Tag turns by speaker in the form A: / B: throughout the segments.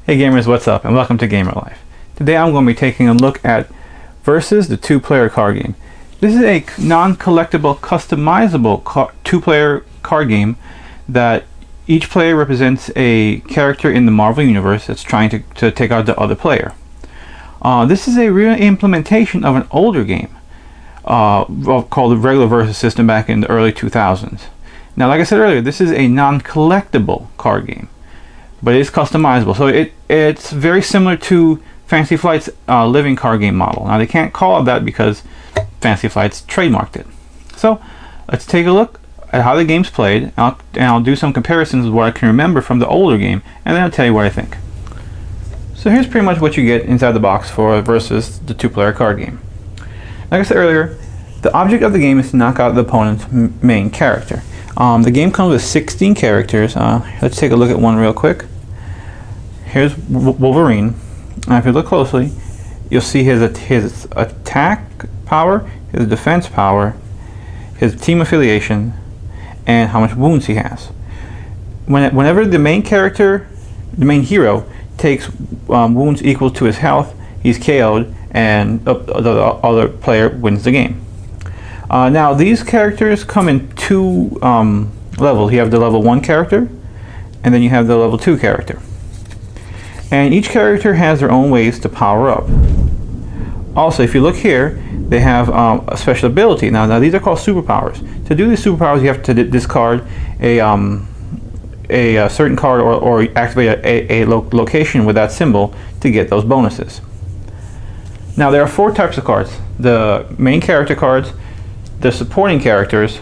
A: Hey gamers, what's up, and welcome to Gamer Life. Today I'm going to be taking a look at Versus, the two-player card game. This is a non-collectible, customizable two-player card game that each player represents a character in the Marvel Universe that's trying to take out the other player. This is a real implementation of an older game called the regular Versus system back in the early 2000s. Now, like I said earlier, this is a non-collectible card game, but it's customizable. So it's very similar to Fantasy Flight's living card game model. Now, they can't call it that because Fantasy Flight's trademarked it. So let's take a look at how the game's played, and I'll do some comparisons with what I can remember from the older game, and then I'll tell you what I think. So here's pretty much what you get inside the box for Versus, the two-player card game. Like I said earlier, the object of the game is to knock out the opponent's main character. The game comes with 16 characters. Let's take a look at one real quick. Here's Wolverine. Now, if you look closely, you'll see his attack power, his defense power, his team affiliation, and how much wounds he has. Whenever the main character, the main hero, takes wounds equal to his health, he's KO'd, and the other player wins the game. Now, these characters come in two levels. You have the level 1 character, and then you have the level 2 character. And each character has their own ways to power up. Also, if you look here, they have a special ability. Now these are called superpowers. To do these superpowers, you have to discard a certain card or activate a location with that symbol to get those bonuses. Now, there are 4 types of cards: the main character cards, the supporting characters,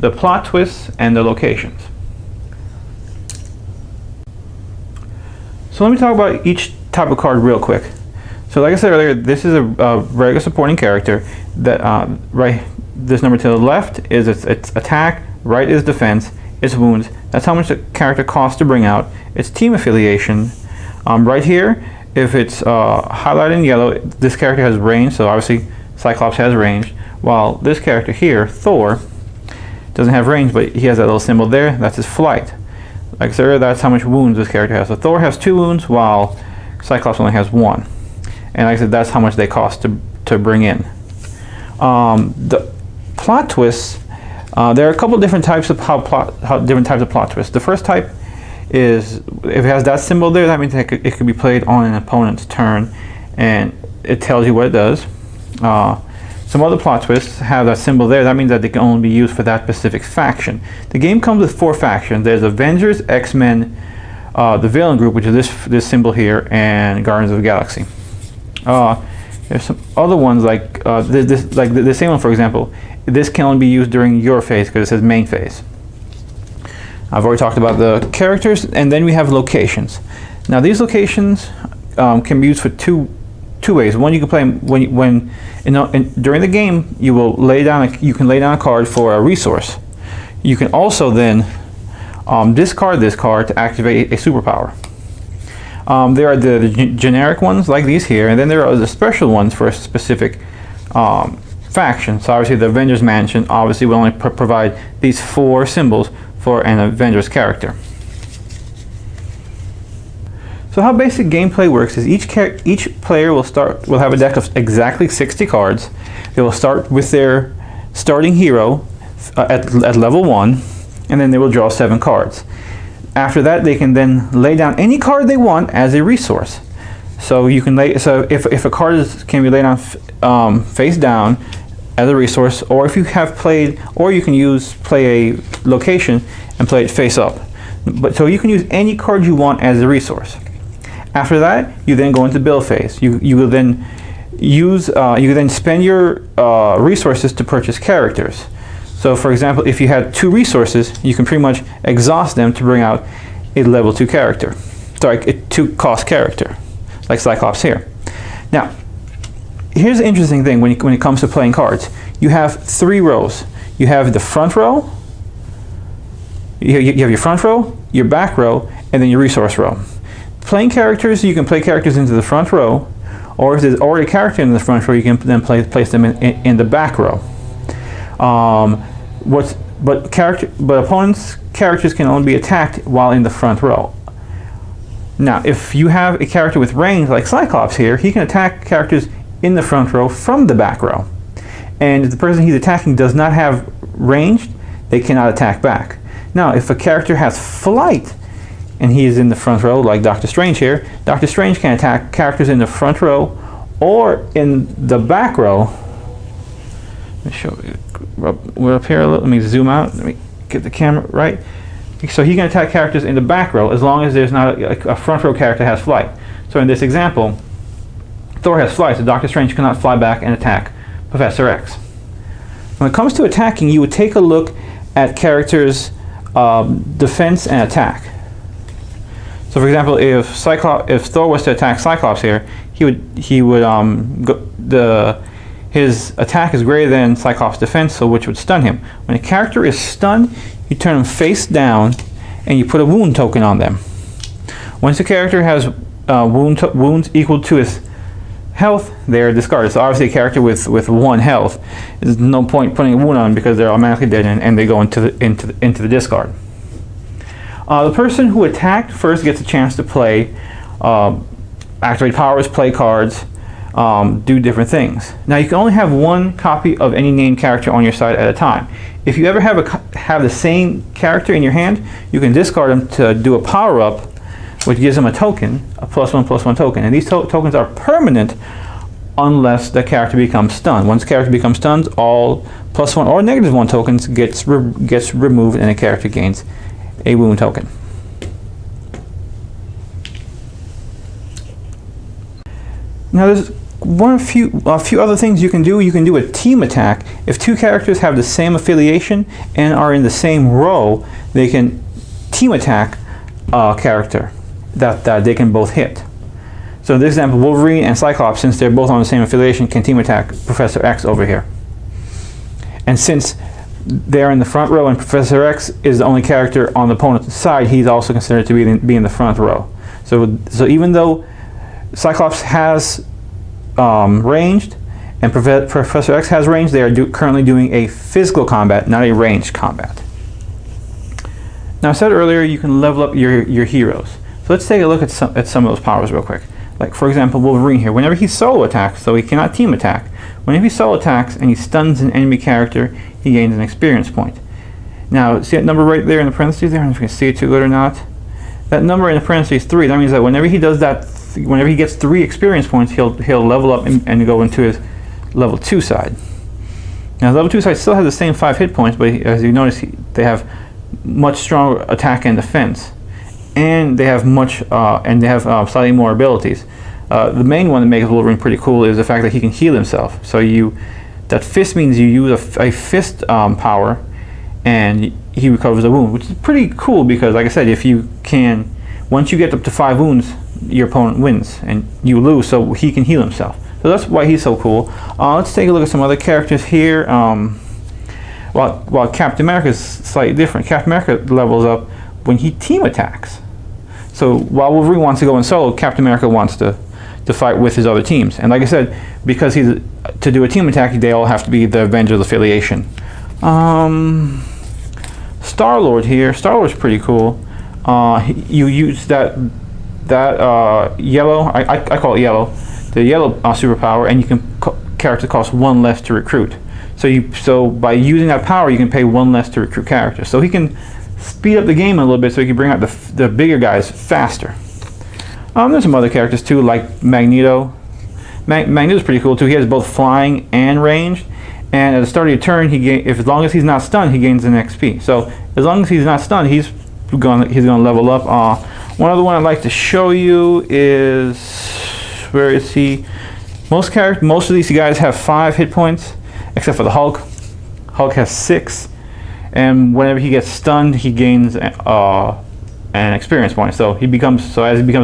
A: the plot twists, and the locations. So let me talk about each type of card real quick. So like I said earlier, this is a regular supporting character. That this number to the left is its attack, right is defense, its wounds. That's how much the character costs to bring out. Its team affiliation. Right here, if it's highlighted in yellow, this character has range, so obviously Cyclops has range, while this character here, Thor, doesn't have range, but he has that little symbol there. That's his flight. Like I said earlier, that's how much wounds this character has. So Thor has 2 wounds, while Cyclops only has 1. And like I said, that's how much they cost to bring in. The plot twists, there are a couple different types of different types of plot twists. The first type is, if it has that symbol there, that means it could be played on an opponent's turn, and it tells you what it does. Some other plot twists have that symbol there. That means that they can only be used for that specific faction. The game comes with 4 factions. There's Avengers, X-Men, the Villain Group, which is this symbol here, and Guardians of the Galaxy. There's some other ones like the same one, for example. This can only be used during your phase because it says main phase. I've already talked about the characters, and then we have locations. Now, these locations can be used for two ways. One, you can play when during the game you will you can lay down a card for a resource. You can also then discard this card to activate a superpower. There are the generic ones like these here, and then there are the special ones for a specific faction. So obviously the Avengers Mansion obviously will only provide these 4 symbols for an Avengers character. So how basic gameplay works is each player will have a deck of exactly 60 cards. They will start with their starting hero at level 1, and then they will draw 7 cards. After that, they can then lay down any card they want as a resource. So you can if a card can be laid down face down as a resource, or if you have played, or you can play a location and play it face up. So you can use any card you want as a resource. After that, you then go into build phase. You will then spend your resources to purchase characters. So, for example, if you had 2 resources, you can pretty much exhaust them to bring out a level 2 character. Sorry, a 2 cost character, like Cyclops here. Now, here's the interesting thing when it comes to playing cards. You have 3 rows. You have the front row, you have your front row, your back row, and then your resource row. Playing characters, you can play characters into the front row, or if there's already a character in the front row, you can then place them in the back row. But opponents' characters can only be attacked while in the front row. Now, if you have a character with range like Cyclops here, he can attack characters in the front row from the back row. And if the person he's attacking does not have range, they cannot attack back. Now, if a character has flight and he is in the front row, like Doctor Strange here, Doctor Strange can attack characters in the front row or in the back row. Let me show you. We're up here a little. Let me zoom out. Let me get the camera right. So he can attack characters in the back row as long as there's not a front row character has flight. So in this example, Thor has flight, so Doctor Strange cannot fly back and attack Professor X. When it comes to attacking, you would take a look at characters' defense and attack. So for example, if Thor was to attack Cyclops here, his attack is greater than Cyclops' defense, so which would stun him. When a character is stunned, you turn them face down and you put a wound token on them. Once the character has wounds equal to his health, they're discarded. So obviously a character with 1 health, there's no point putting a wound on them because they're automatically dead and they go into the discard. The person who attacked first gets a chance to play, activate powers, play cards, do different things. Now you can only have 1 copy of any named character on your side at a time. If you ever have the same character in your hand, you can discard them to do a power up, which gives them a token, a +1/+1 token. And these tokens are permanent unless the character becomes stunned. Once the character becomes stunned, all +1 or -1 tokens gets removed and the character gains a wound token. Now there's a few other things you can do. You can do a team attack. If 2 characters have the same affiliation and are in the same row, they can team attack a character that they can both hit. So in this example, Wolverine and Cyclops, since they're both on the same affiliation, can team attack Professor X over here. And since they're in the front row and Professor X is the only character on the opponent's side, he's also considered to be in the front row. So even though Cyclops has ranged and Professor X has range, they are currently doing a physical combat, not a ranged combat. Now I said earlier you can level up your heroes. So let's take a look at some of those powers real quick. Like for example, Wolverine here. Whenever he solo attacks, so he cannot team attack, whenever he solo attacks and he stuns an enemy character, he gains an experience point. Now see that number right there in the parentheses there? I don't know if you can see it too good or not. That number in the parentheses 3, that means that whenever he does that, whenever he gets 3 experience points, he'll level up and go into his level 2 side. Now level 2 side still has the same 5 hit points, but as you notice, they have much stronger attack and defense, and they have slightly more abilities. The main one that makes Wolverine pretty cool is the fact that he can heal himself. So that fist means you use a fist power, and he recovers a wound, which is pretty cool because, like I said, once you get up to 5 wounds, your opponent wins and you lose, so he can heal himself. So that's why he's so cool. Let's take a look at some other characters here. While Captain America is slightly different. Captain America levels up when he team attacks. So while Wolverine wants to go in solo, Captain America wants to fight with his other teams. And like I said, because to do a team attack, they all have to be the Avengers affiliation. Star-Lord here. Star-Lord's pretty cool. You use that yellow, I call it yellow, the yellow superpower, and you can character costs 1 less to recruit. So by using that power, you can pay 1 less to recruit characters. So he can speed up the game a little bit, so he can bring out the bigger guys faster. There's some other characters too, like Magneto. Magneto's pretty cool too. He has both flying and ranged. And at the start of your turn, as long as he's not stunned, he gains an XP. So as long as he's not stunned, he's gonna level up. One other one I'd like to show you is, where is he? Most of these guys have 5 hit points, except for the Hulk. Hulk has 6, and whenever he gets stunned, he gains an experience point. So as he becomes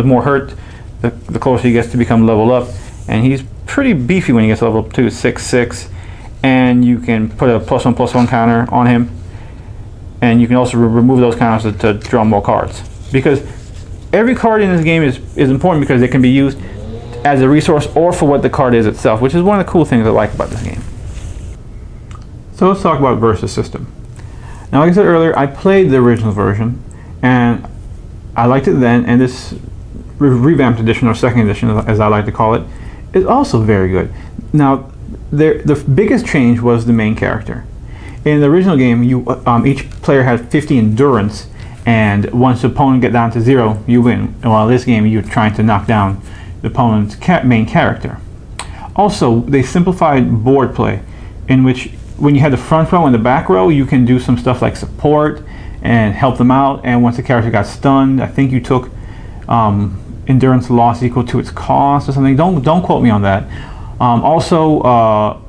A: more hurt, the closer he gets to become leveled up, and he's pretty beefy when he gets leveled up too, 6/6, and you can put a +1/+1 counter on him, and you can also remove those counters to draw more cards. Because every card in this game is important because it can be used as a resource or for what the card is itself, which is one of the cool things I like about this game. So let's talk about Versus system. Now, like I said earlier, I played the original version, and I liked it then, and revamped edition, or second edition, as I like to call it, is also very good. Now, the biggest change was the main character. In the original game, each player had 50 endurance, and once the opponent get down to 0, you win. While this game, you're trying to knock down the opponent's main character. Also, they simplified board play, in which when you had the front row and the back row, you can do some stuff like support and help them out. And once the character got stunned, I think you took endurance loss equal to its cost or something. Don't quote me on that. Also,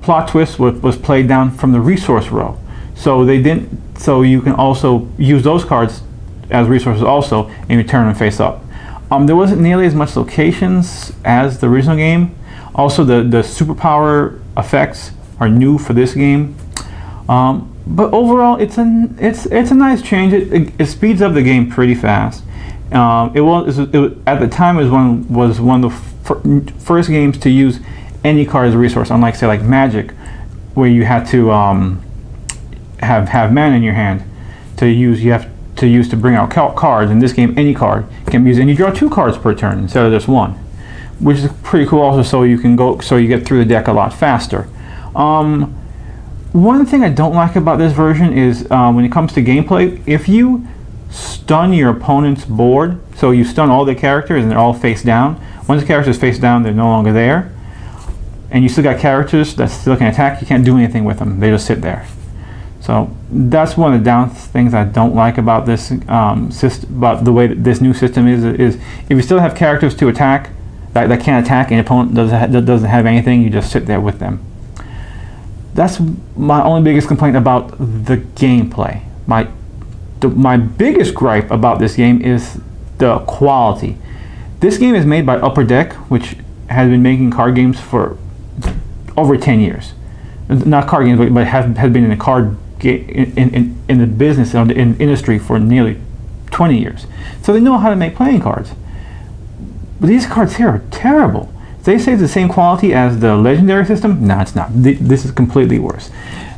A: plot twist was played down from the resource row, so they didn't. So you can also use those cards as resources also, and you turn them face up. There wasn't nearly as much locations as the original game. Also, the superpower effects are new for this game. But overall, it's a nice change. It speeds up the game pretty fast. At the time it was one of the first games to use any card as a resource, unlike say like Magic, where you had to have mana in your hand to use. You have to use to bring out cards. In this game, any card can be used, and you draw 2 cards per turn instead of just 1, which is pretty cool. Also, so you get through the deck a lot faster. One thing I don't like about this version is when it comes to gameplay, if you stun your opponent's board, so you stun all the characters and they're all face down. Once the character's face down, they're no longer there, and you still got characters that still can attack. You can't do anything with them; they just sit there. So that's one of the things I don't like about this system, about the way that this new system is if you still have characters to attack that can't attack, and your opponent doesn't have anything, you just sit there with them. That's my only biggest complaint about the gameplay. My biggest gripe about this game is the quality. This game is made by Upper Deck, which has been making card games for over 10 years. Not card games, but has been in the card in the business, in the industry for nearly 20 years. So they know how to make playing cards. But these cards here are terrible. They say it's the same quality as the Legendary system. No, it's not. This is completely worse.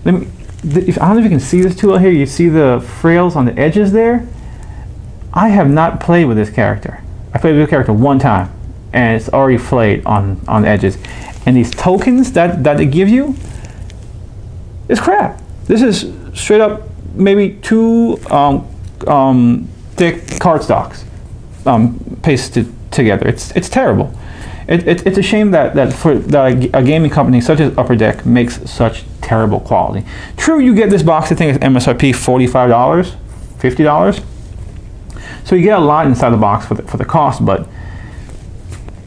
A: I don't know if you can see this tool here. You see the frails on the edges there? I have not played with this character. I played with this character one time, and it's already flayed on the edges. And these tokens that they give you is crap. This is straight up maybe 2 thick cardstocks pasted together. It's terrible. It's a shame that a gaming company such as Upper Deck makes such terrible quality. True, you get this box, I think it's MSRP $45, $50. So you get a lot inside the box for the cost, but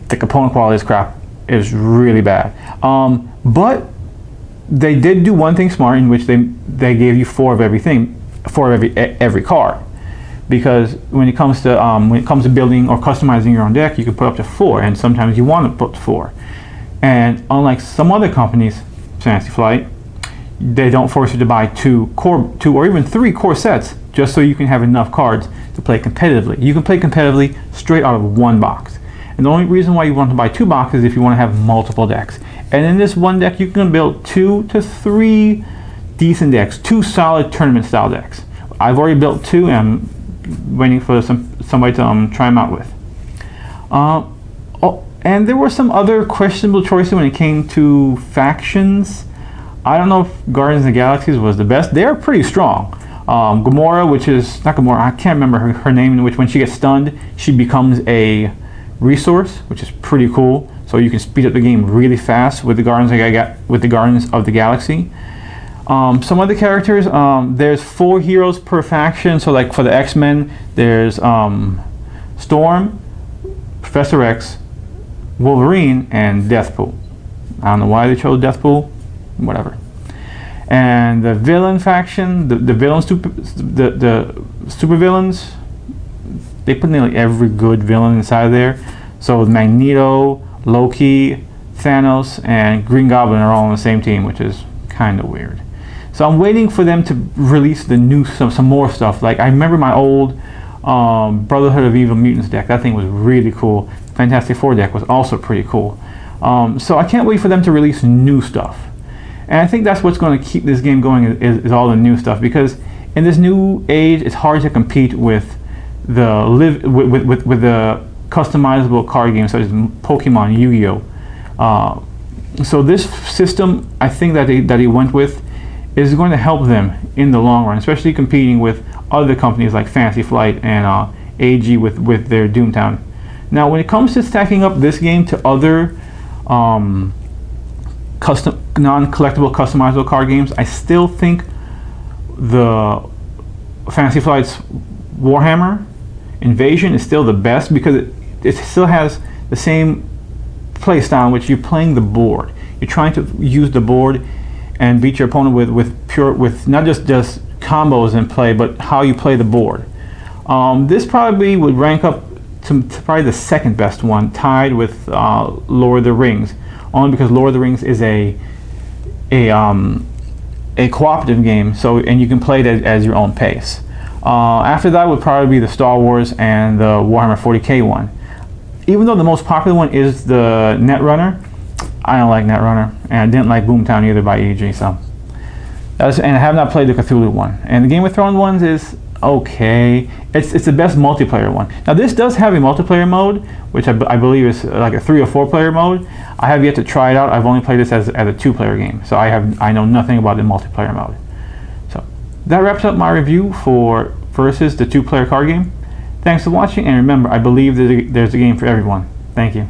A: the component quality is crap. Is really bad. But they did do one thing smart, in which they gave you 4 of everything, 4 of every card. Because when it comes to building or customizing your own deck, you can put up to 4, and sometimes you want to put 4. And unlike some other companies, Fantasy Flight, they don't force you to buy 2 or even 3 core sets just so you can have enough cards to play competitively. You can play competitively straight out of 1 box. And the only reason why you want to buy 2 boxes is if you want to have multiple decks. And in this one deck, you can build 2 to 3 decent decks, 2 solid tournament style decks. I've already built 2, and I'm waiting for somebody to try them out with. And there were some other questionable choices when it came to factions. I don't know if Guardians of the Galaxy was the best. They're pretty strong. Gamora, which is not Gamora, I can't remember her name, in which when she gets stunned, she becomes a resource, which is pretty cool. So you can speed up the game really fast with the Guardians of the Galaxy. Some other characters, there's 4 heroes per faction. So like for the X-Men, there's Storm, Professor X, Wolverine, and Deathpool. I don't know why they chose Deathpool, whatever. And the villain faction, the super villains, they put nearly every good villain inside there. So Magneto, Loki, Thanos, and Green Goblin are all on the same team, which is kind of weird. So I'm waiting for them to release the new some more stuff. Like I remember my old Brotherhood of Evil Mutants deck. That thing was really cool. Fantastic Four deck was also pretty cool. So I can't wait for them to release new stuff. And I think that's what's going to keep this game going is all the new stuff, because in this new age, it's hard to compete with the customizable card games such as Pokemon, Yu-Gi-Oh. So this system, I think that he went with, is going to help them in the long run, especially competing with other companies like Fantasy Flight and AG with their Doomtown. Now, when it comes to stacking up this game to other custom non-collectible customizable card games, I still think the Fantasy Flight's Warhammer Invasion is still the best, because it still has the same play style in which you're playing the board. You're trying to use the board and beat your opponent with not just combos in play, but how you play the board. This probably would rank up to probably the second best one, tied with Lord of the Rings, only because Lord of the Rings is a cooperative game, and you can play it as your own pace. After that would probably be the Star Wars and the Warhammer 40k one. Even though the most popular one is the Netrunner, I don't like Netrunner, and I didn't like Boomtown either by EG. And I have not played the Cthulhu one. And the Game of Thrones ones is okay. It's the best multiplayer one. Now this does have a multiplayer mode, which I believe is like a 3 or 4 player mode. I have yet to try it out. I've only played this as a 2-player game, so I know nothing about the multiplayer mode. So that wraps up my review for Versus, the 2-player card game. Thanks for watching, and remember, I believe there's a game for everyone. Thank you.